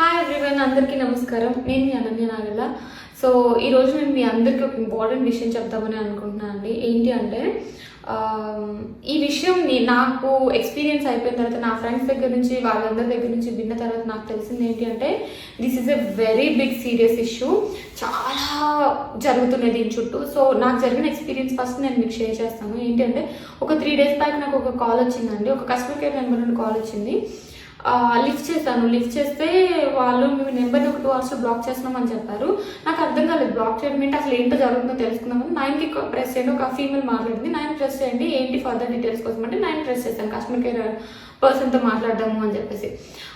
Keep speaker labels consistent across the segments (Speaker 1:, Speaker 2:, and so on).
Speaker 1: Hi everyone, అందరికీ నమస్కారం. నేను మీ అనన్య నాగల్ల. సో ఈరోజు నేను మీ అందరికీ ఒక ఇంపార్టెంట్ విషయం చెప్తామని అనుకుంటున్నాను అండి. ఏంటి అంటే ఈ విషయం నాకు ఎక్స్పీరియన్స్ అయిపోయిన తర్వాత, నా ఫ్రెండ్స్ దగ్గర నుంచి, వాళ్ళందరి దగ్గర నుంచి విన్న తర్వాత నాకు తెలిసింది ఏంటి అంటే this is a very big serious issue. చాలా జరుగుతున్నాయి దీని చుట్టూ. సో నాకు జరిగిన ఎక్స్పీరియన్స్ ఫస్ట్ నేను మీకు షేర్ చేస్తాను. ఏంటి అంటే ఒక 3 days బ్యాక్ నాకు ఒక కాల్ వచ్చిందండి. ఒక కస్టమర్ కేర్ నెంబర్ నుండి కాల్ వచ్చింది. లిఫ్ట్ చేశాను. లిఫ్ట్ చేస్తే వాళ్ళు మీ నెంబర్ని ఒక 2 hours బ్లాక్ చేస్తున్నామని చెప్పారు. నాకు అర్థం కాలేదు బ్లాక్ చేయడం ఏంటి, అసలు ఏంటో జరుగుతుందో తెలుసుకుందామని 9కి ప్రెస్ చేయండి. ఒక ఫీమేల్ మాట్లాడింది. 9 ప్రెస్ చేయండి, ఏంటి ఫర్దర్ డీటెయిల్స్ కోసం అంటే 9 ప్రెస్ చేశాను. కస్టమర్ కేర్ పర్సన్తో మాట్లాడదాము అని చెప్పేసి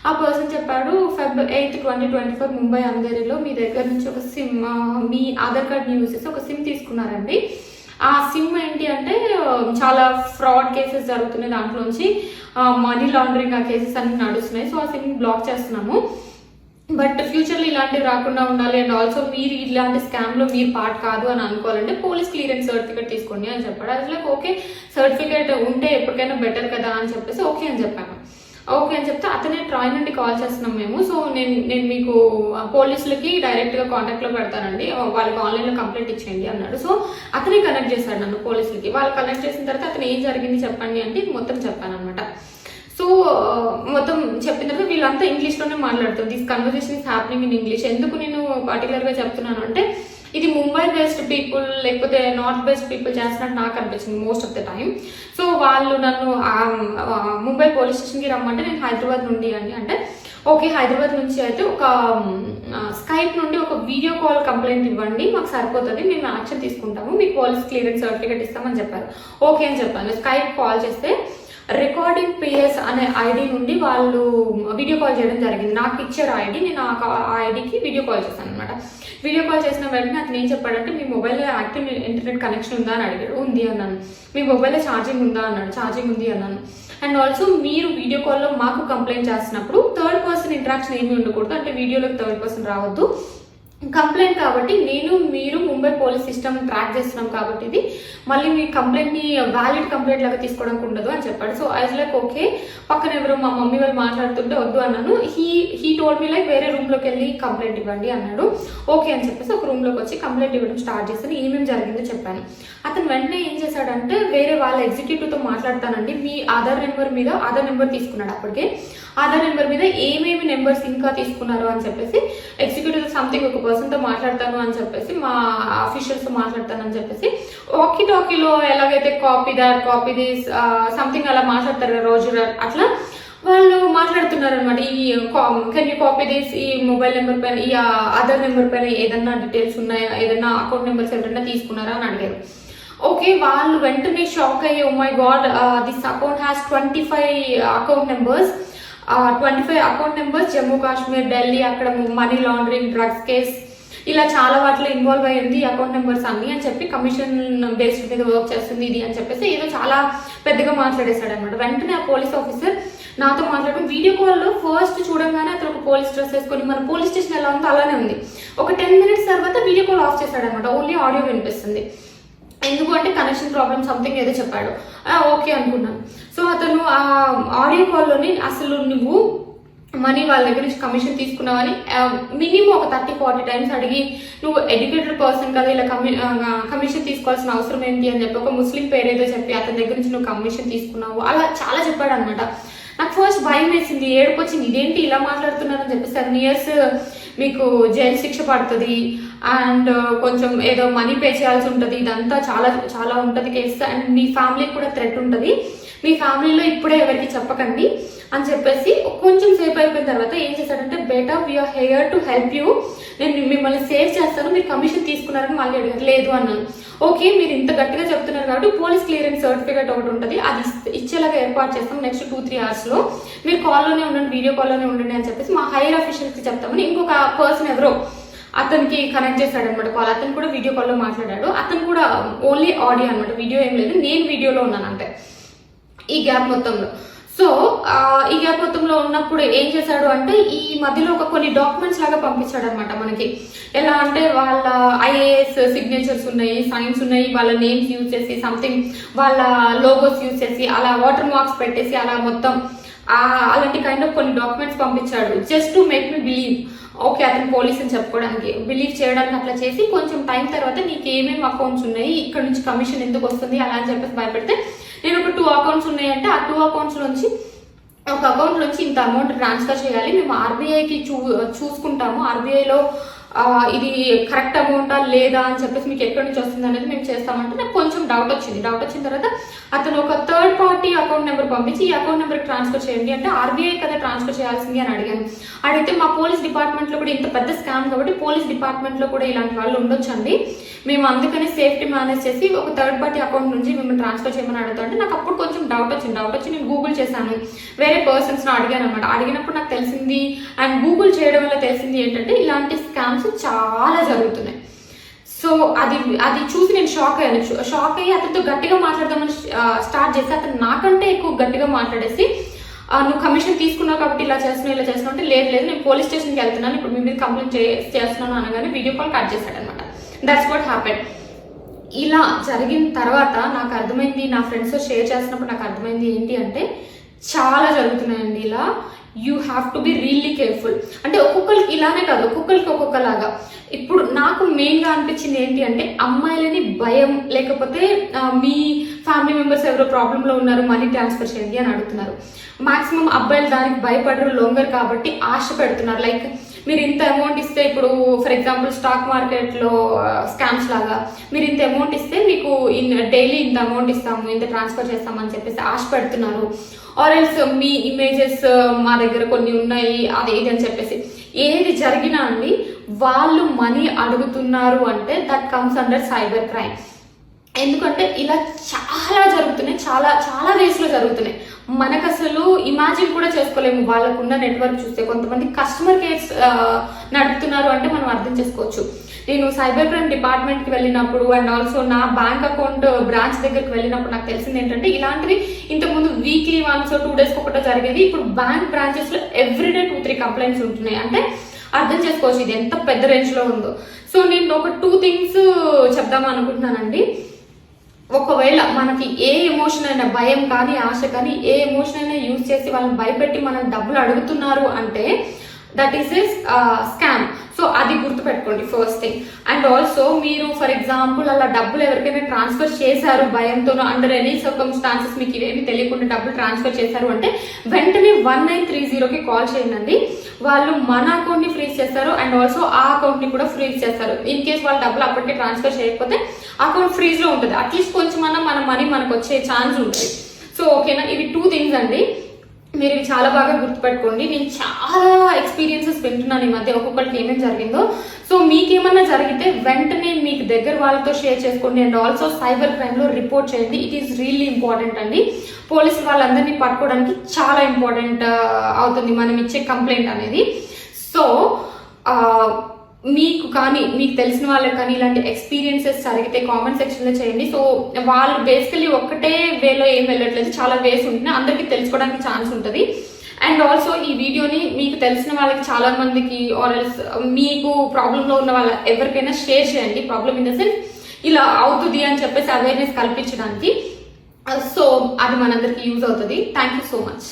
Speaker 1: ఆ పర్సన్ చెప్పాడు, Feb 8, 2024 ముంబై అంధేరిలో మీ దగ్గర నుంచి ఒక సిమ్, మీ ఆధార్ కార్డ్ని యూజ్ చేసి ఒక సిమ్ తీసుకున్నారండి. ఆ సిమ్ ఏంటి అంటే చాలా ఫ్రాడ్ కేసెస్ జరుగుతున్నాయి, దాంట్లోంచి మనీ లాండరింగ్ ఆ కేసెస్ అన్ని నడుస్తున్నాయి. సో ఆ సిమ్ బ్లాక్ చేస్తున్నాము. బట్ ఫ్యూచర్లో ఇలాంటివి రాకుండా ఉండాలి అండ్ ఆల్సో మీరు ఇలాంటి స్కామ్లో మీరు పార్ట్ కాదు అని అనుకోవాలంటే పోలీస్ క్లియరెన్స్ సర్టిఫికేట్ తీసుకోండి అని చెప్పాడు. అది ఓకే, సర్టిఫికేట్ ఉంటే ఎప్పటికైనా బెటర్ కదా అని చెప్పేసి ఓకే అని చెప్పాను. ఓకే అని చెప్తే అతనే ట్రాయ్ నుండి కాల్ చేస్తున్నాం మేము. సో నేను మీకు పోలీసులకి డైరెక్ట్గా కాంటాక్ట్లో పెడతానండి, వాళ్ళకి ఆన్లైన్లో కంప్లైంట్ ఇచ్చేయండి అన్నాడు. సో అతనే కనెక్ట్ చేశాడు నన్ను పోలీసులకి. వాళ్ళు కనెక్ట్ చేసిన తర్వాత అతను ఏం జరిగింది చెప్పండి అంటే మొత్తం చెప్పాను అనమాట. సో మొత్తం చెప్పిన తర్వాత వీళ్ళంతా ఇంగ్లీష్లోనే మాట్లాడుతారు. This conversation is happening in English. ఎందుకు నేను పర్టికులర్గా చెప్తున్నాను అంటే ఇది ముంబై బేస్డ్ పీపుల్ లేకపోతే నార్త్ బేస్డ్ పీపుల్ చేస్తున్నట్టు నాకు అనిపించింది most of the time. So వాళ్ళు నన్ను ముంబై పోలీస్ స్టేషన్కి రమ్మంటే నేను హైదరాబాద్ నుండి అంటే ఓకే, హైదరాబాద్ నుంచి అయితే ఒక స్కైప్ నుండి ఒక వీడియో కాల్ కంప్లైంట్ ఇవ్వండి, మాకు సరిపోతుంది, మేము యాక్షన్ తీసుకుంటాము, మీకు పోలీస్ క్లియరెన్స్ సర్టిఫికేట్ ఇస్తామని చెప్పారు. ఓకే అని చెప్పాను. స్కైప్ కాల్ చేస్తే రికార్డింగ్ పిఎస్ అనే ఐడి నుండి వాళ్ళు వీడియో కాల్ చేయడం జరిగింది. నాకు ఇచ్చారు ఐడి, నేను ఆ ఐడికి వీడియో కాల్ చేశాను అనమాట. వీడియో కాల్ చేసిన వెంటనే అతను ఏం చెప్పాడంటే మీ మొబైల్లో యాక్టివ్ ఇంటర్నెట్ కనెక్షన్ ఉందా అని అడిగాడు. ఉంది అన్నాను. మీ మొబైల్లో ఛార్జింగ్ ఉందా అన్నాడు. ఛార్జింగ్ ఉంది అన్నాను. అండ్ ఆల్సో మీరు వీడియో కాల్లో మాకు కంప్లైంట్ చేస్తున్నప్పుడు థర్డ్ పర్సన్ ఇంటరాక్షన్ ఏమీ ఉండకూడదు, అంటే వీడియోలోకి థర్డ్ పర్సన్ రావద్దు. కంప్లైంట్ కాబట్టి మీరు ముంబై పోలీస్ సిస్టమ్ ట్రాక్ చేస్తున్నాం కాబట్టి ఇది మళ్ళీ మీ కంప్లైంట్ని వ్యాలిడ్ కంప్లైంట్ లాగా తీసుకోవడానికి ఉండదు అని చెప్పాడు. So I was like okay. పక్కన ఎవరో మా మమ్మీ వాళ్ళు మాట్లాడుతుంటే వద్దు అన్నాను. హీ టోల్డ్ మీ లైక్ వేరే రూమ్లోకి వెళ్ళి కంప్లైంట్ ఇవ్వండి అన్నాడు. ఓకే అని చెప్పేసి ఒక రూమ్లోకి వచ్చి కంప్లైంట్ ఇవ్వడం స్టార్ట్ చేశాను. ఏమేమి జరిగిందో చెప్పాను. అతను వెంటనే ఏం చేశాడంటే వేరే వాళ్ళ ఎగ్జిక్యూటివ్తో మాట్లాడతానండి, మీ ఆధార్ నెంబర్ తీసుకున్నాడు. అప్పటికే ఆధార్ నెంబర్ మీద ఏమేమి నెంబర్స్ ఇంకా తీసుకున్నారు అని చెప్పేసి ఎగ్జిక్యూటివ్ సంథింగ్ ఒక పర్సన్తో మాట్లాడతాను అని చెప్పేసి మా అఫీషియల్స్తో మాట్లాడతాను అని చెప్పేసి వాకీ టాకీలో ఎలాగైతే కాపీ దిస్ సంథింగ్ అలా మాట్లాడతారు రోజు అట్లా వాళ్ళు మాట్లాడుతున్నారు అనమాట. ఈ కెన్ యూ కాపీ దిస్, ఈ మొబైల్ నెంబర్ పైన, ఈ ఆధార్ నెంబర్ పైన ఏదన్నా డీటెయిల్స్ ఉన్నాయా, ఏదన్నా అకౌంట్ నెంబర్స్ ఎవరైనా తీసుకున్నారా అని అడిగారు. ఓకే, వాళ్ళు వెంటనే షాక్ అయ్యి oh my God this account has 25 account numbers, 25 account numbers, Jammu Kashmir, Delhi, అక్కడ మనీ లాండరింగ్, డ్రగ్స్ కేస్, ఇలా చాలా వాటిలో ఇన్వాల్వ్ అయ్యింది అకౌంట్ నెంబర్స్ అన్ని అని చెప్పి కమిషన్ బేస్డ్ మీద వర్క్ చేస్తుంది ఇది అని చెప్పేసి ఏదో చాలా పెద్దగా మాట్లాడేశాడు అనమాట. వెంటనే ఆ పోలీస్ ఆఫీసర్ నాతో మాట్లాడడం, వీడియో కాల్లో ఫస్ట్ చూడంగానే అతను ఒక పోలీస్ డ్రెస్ వేసుకొని మన పోలీస్ స్టేషన్ ఎలా ఉందో అలానే ఉంది. ఒక 10 minutes తర్వాత వీడియో కాల్ ఆఫ్ చేశాడు అనమాట. ఓన్లీ ఆడియో వినిపిస్తుంది. ఎందుకు అంటే కనెక్షన్ ప్రాబ్లమ్ సంథింగ్ ఏదో చెప్పాడు. ఓకే అనుకున్నాను. సో అతను ఆ ఆడియో కాల్లోని అసలు నువ్వు మనీ వాళ్ళ దగ్గర నుంచి కమిషన్ తీసుకున్నావని మినిమం ఒక 30-40 times అడిగి, నువ్వు ఎడ్యుకేటెడ్ పర్సన్ కదా, ఇలా కమిషన్ తీసుకోవాల్సిన అవసరం ఏంటి అని చెప్పి ఒక ముస్లిం పేరేదో చెప్పి అతని దగ్గర నుంచి నువ్వు కమిషన్ తీసుకున్నావు అలా చాలా చెప్పాడు అనమాట. నాకు ఫస్ట్ భయం వేసింది, ఏడుపు వచ్చింది, ఇదేంటి ఇలా మాట్లాడుతున్నారని చెప్పి 7 years మీకు జైలు శిక్ష పడుతుంది అండ్ కొంచెం ఏదో మనీ పే చేయాల్సి ఉంటుంది, ఇదంతా చాలా చాలా ఉంటుంది కేసు అండ్ మీ ఫ్యామిలీకి కూడా థ్రెట్ ఉంటుంది, మీ ఫ్యామిలీలో ఇప్పుడే ఎవరికి చెప్పకండి అని చెప్పేసి కొంచెం సేపు అయిపోయిన తర్వాత ఏం చేశాడంటే బేటా we're here to help you, నేను మిమ్మల్ని సేవ్ చేస్తాను, మీరు కమిషన్ తీసుకున్నారని మళ్ళీ అడిగారు. లేదు అన్నాను. ఓకే, మీరు ఇంత గట్టిగా చెప్తున్నారు కాబట్టి పోలీస్ క్లియరెన్స్ సర్టిఫికేట్ ఒకటి ఉంటుంది, అది ఇచ్చేలాగా ఏర్పాటు చేస్తాం నెక్స్ట్ 2-3 hours మీరు కాల్లోనే ఉండండి, వీడియో కాల్లోనే ఉండండి అని చెప్పేసి మా హైయర్ అఫీషియల్స్కి చెప్తామని ఇంకొక పర్సన్ ఎవరో అతనికి కనెక్ట్ చేశాడు అనమాట కాల్. అతను కూడా వీడియో కాల్లో మాట్లాడాడు. అతను కూడా ఓన్లీ ఆడియో అనమాట, వీడియో ఏం లేదు, నేను వీడియోలో ఉన్నాను అంటే ఈ గ్యాప్ మొత్తంలో. సో ఈ గ్యాప్ మొత్తంలో ఉన్నప్పుడు ఏం చేశాడు అంటే ఈ మధ్యలో కొన్ని డాక్యుమెంట్స్ లాగా పంపించాడు అనమాట మనకి. ఎలా అంటే వాళ్ళ ఐఏఎస్ సిగ్నేచర్స్ ఉన్నాయి, సైన్స్ ఉన్నాయి, వాళ్ళ నేమ్స్ యూజ్ చేసి సంథింగ్ వాళ్ళ లోగోస్ యూజ్ చేసి అలా వాటర్ మార్క్స్ పెట్టేసి అలా మొత్తం అలాంటి కైండ్ ఆఫ్ కొన్ని డాక్యుమెంట్స్ పంపించాడు just to make me believe okay అతను పోలీస్ అని చెప్పుకోవడానికి, బిలీవ్ చేయడానికి. అట్లా చేసి కొంచెం టైం తర్వాత నీకు ఏమేమి అకౌంట్స్ ఉన్నాయి, ఇక్కడ నుంచి కమిషన్ ఎందుకు వస్తుంది అలా అని చెప్పేసి భయపెడితే, నేను ఒక 2 అకౌంట్స్ ఉన్నాయంటే ఆ 2 అకౌంట్స్ నుంచి ఒక అకౌంట్ నుంచి ఇంత అమౌంట్ ట్రాన్స్ఫర్ చేయాలి, మేము ఆర్బీఐకి చూసుకుంటాము, ఆర్బీఐలో ఇది కరెక్ట్ అమౌంటా లేదా అని చెప్పేసి మీకు ఎక్కడి నుంచి వస్తుంది అనేది మేము చేస్తామంటే నాకు కొంచెం డౌట్ వచ్చింది. డౌట్ వచ్చిన తర్వాత అతను ఒక థర్డ్ పార్టీ అకౌంట్ నెంబర్ పంపించి ఈ అకౌంట్ నెంబర్కి ట్రాన్స్ఫర్ చేయండి అంటే ఆర్బీఐ కదా ట్రాన్స్ఫర్ చేయాల్సింది అని అడిగాను. అడిగితే మా పోలీస్ డిపార్ట్మెంట్లో కూడా ఇంత పెద్ద స్కామ్ కాబట్టి పోలీస్ డిపార్ట్మెంట్లో కూడా ఇలాంటి వాళ్ళు ఉండొచ్చండి, మేము అందుకని సేఫ్టీ మేనేజ్ చేసి ఒక థర్డ్ పార్టీ అకౌంట్ నుంచి మిమ్మల్ని ట్రాన్స్ఫర్ చేయమని అడుగుతుంటే నాకు అప్పుడు కొంచెం డౌట్ వచ్చి నేను గూగుల్ చేశాను, వేరే పర్సన్స్ని అడిగాను అనమాట. అడిగినప్పుడు నాకు తెలిసింది అండ్ గూగుల్ చేయడం వల్ల తెలిసింది ఏంటంటే ఇలాంటి స్కామ్స్ చాలా జరుగుతున్నాయి. సో అది చూసి నేను షాక్ అయ్యి అతనితో గట్టిగా మాట్లాడదామని స్టార్ట్ చేసి అతను నాకంటే ఎక్కువ గట్టిగా మాట్లాడేసి నువ్వు కమిషన్ తీసుకున్నావు కాబట్టి ఇలా చేస్తున్నావు అంటే లేదు నేను పోలీస్ స్టేషన్కి వెళ్తున్నాను, ఇప్పుడు మీ మీద కంప్లైంట్ చేస్తున్నాను అనగానే వీడియో కాల్ కట్ చేశాడు అనమాట. That's what happened. ఇలా జరిగిన తర్వాత నాకు అర్థమైంది, నా ఫ్రెండ్స్తో షేర్ చేస్తున్నప్పుడు నాకు అర్థమైంది ఏంటి అంటే చాలా జరుగుతున్నాయండి ఇలా. You have to be really careful. అంటే ఒక్కొక్కరికి ఇలానే కాదు, ఒక్కొక్కరికి ఒక్కొక్కలాగా. ఇప్పుడు నాకు మెయిన్గా అనిపించింది ఏంటి అంటే అమ్మాయిలని భయం, లేకపోతే మీ ఫ్యామిలీ మెంబర్స్ ఎవరో ప్రాబ్లంలో ఉన్నారు మనీ ట్రాన్స్ఫర్ చేయండి అని అడుగుతున్నారు. మాక్సిమం అబ్బాయిలు దానికి భయపడరు, లొంగరు కాబట్టి ఆశ పెడుతున్నారు. లైక్ మీరు ఇంత అమౌంట్ ఇస్తే, ఇప్పుడు ఫర్ ఎగ్జాంపుల్ స్టాక్ మార్కెట్లో స్కామ్స్ లాగా మీరు ఇంత అమౌంట్ ఇస్తే మీకు డైలీ ఇంత అమౌంట్ ఇస్తాము, ఇంత ట్రాన్స్ఫర్ చేస్తామని చెప్పేసి ఆశ పెడుతున్నారు. ఆర్ ఎల్స్ మీ ఇమేజెస్ మా దగ్గర కొన్ని ఉన్నాయి అది ఇది అని చెప్పేసి ఏది జరిగినా అండి వాళ్ళు మనీ అడుగుతున్నారు అంటే that comes under cyber crime. ఎందుకంటే ఇలా చాలా జరుగుతున్నాయి, చాలా చాలా వేస్లో జరుగుతున్నాయి. మనకు అసలు ఇమాజిన్ కూడా చేసుకోలేము వాళ్ళకున్న నెట్వర్క్ చూస్తే. కొంతమంది కస్టమర్ కేర్స్ నడుపుతున్నారు అంటే మనం అర్థం చేసుకోవచ్చు. నేను సైబర్ క్రైమ్ డిపార్ట్మెంట్కి వెళ్ళినప్పుడు అండ్ ఆల్సో నా బ్యాంక్ అకౌంట్ బ్రాంచ్ దగ్గరికి వెళ్ళినప్పుడు నాకు తెలిసింది ఏంటంటే ఇలాంటివి ఇంతకుముందు వీక్లీ వన్స్ 2 days ఒకటో జరిగేది. ఇప్పుడు బ్యాంక్ బ్రాంచెస్లో ఎవ్రీడే 2-3 కంప్లైంట్స్ ఉంటున్నాయి. అంటే అర్థం చేసుకోవచ్చు ఇది ఎంత పెద్ద రేంజ్లో ఉందో. సో నేను ఒక 2 things చెప్దాం అనుకుంటున్నానండి. ఒకవేళ మనకి ఏ ఎమోషన్ అయినా, భయం కానీ ఆశ కానీ ఏ ఎమోషన్ అయినా యూజ్ చేసి వాళ్ళని భయపెట్టి మనం డబ్బులు అడుగుతున్నారు అంటే that is a scam. So అది గుర్తుపెట్టుకోండి ఫస్ట్ థింగ్. అండ్ ఆల్సో మీరు ఫర్ ఎగ్జాంపుల్ అలా డబ్బులు ఎవరికైనా ట్రాన్స్ఫర్ చేశారు భయంతో, అండర్ ఎనీ సర్కమ్స్టాన్సెస్ మీకు ఇవేమి తెలియకుండా డబ్బులు ట్రాన్స్ఫర్ చేశారు అంటే వెంటనే 1930కి కాల్ చేయండి. వాళ్ళు మన అకౌంట్ని ఫ్రీజ్ చేస్తారు అండ్ ఆల్సో ఆ అకౌంట్ని కూడా ఫ్రీజ్ చేస్తారు. ఇన్ కేస్ వాళ్ళు డబ్బులు అప్పటికే ట్రాన్స్ఫర్ చేయకపోతే అకౌంట్ ఫ్రీజ్లో ఉంటుంది. అట్లీస్ట్ కొంచెం మన మనీ మనకు వచ్చే ఛాన్స్ ఉంటుంది. సో ఓకేనా, ఇవి 2 things అండి. మీరు ఇవి చాలా బాగా గుర్తుపెట్టుకోండి. నేను చాలా ఎక్స్పీరియన్సెస్ వింటున్నాను ఈ మధ్య ఒక్కొక్కరికి ఏమేమి జరిగిందో. సో మీకేమన్నా జరిగితే వెంటనే మీకు దగ్గర వాళ్ళతో షేర్ చేసుకోండి అండ్ ఆల్సో సైబర్ క్రైమ్లో రిపోర్ట్ చేయండి. ఇట్ ఈస్ రియల్లీ ఇంపార్టెంట్ అండి. పోలీసు వాళ్ళందరినీ పట్టుకోవడానికి చాలా ఇంపార్టెంట్ అవుతుంది మనం ఇచ్చే కంప్లైంట్ అనేది. సో మీకు కానీ మీకు తెలిసిన వాళ్ళకి కానీ ఇలాంటి ఎక్స్పీరియన్సెస్ జరిగితే కామెంట్ సెక్షన్లో చేయండి. సో వాళ్ళు బేసికలీ ఒక్కటే వేలో ఏం వెళ్ళట్లేదు, చాలా వేస్ ఉంటున్నాయి, అందరికీ తెలుసుకోవడానికి ఛాన్స్ ఉంటుంది. అండ్ ఆల్సో ఈ వీడియోని మీకు తెలిసిన వాళ్ళకి చాలా మందికి ఆర్ ఎల్స్ మీకు ప్రాబ్లంలో ఉన్న వాళ్ళ ఎవరికైనా షేర్ చేయండి. ప్రాబ్లమ్ ఇన్ ద సెన్స్ ఇలా అవుతుంది అని చెప్పేసి అవేర్నెస్ కల్పించడానికి. సో అది మనందరికీ యూజ్ అవుతుంది. Thank you so much.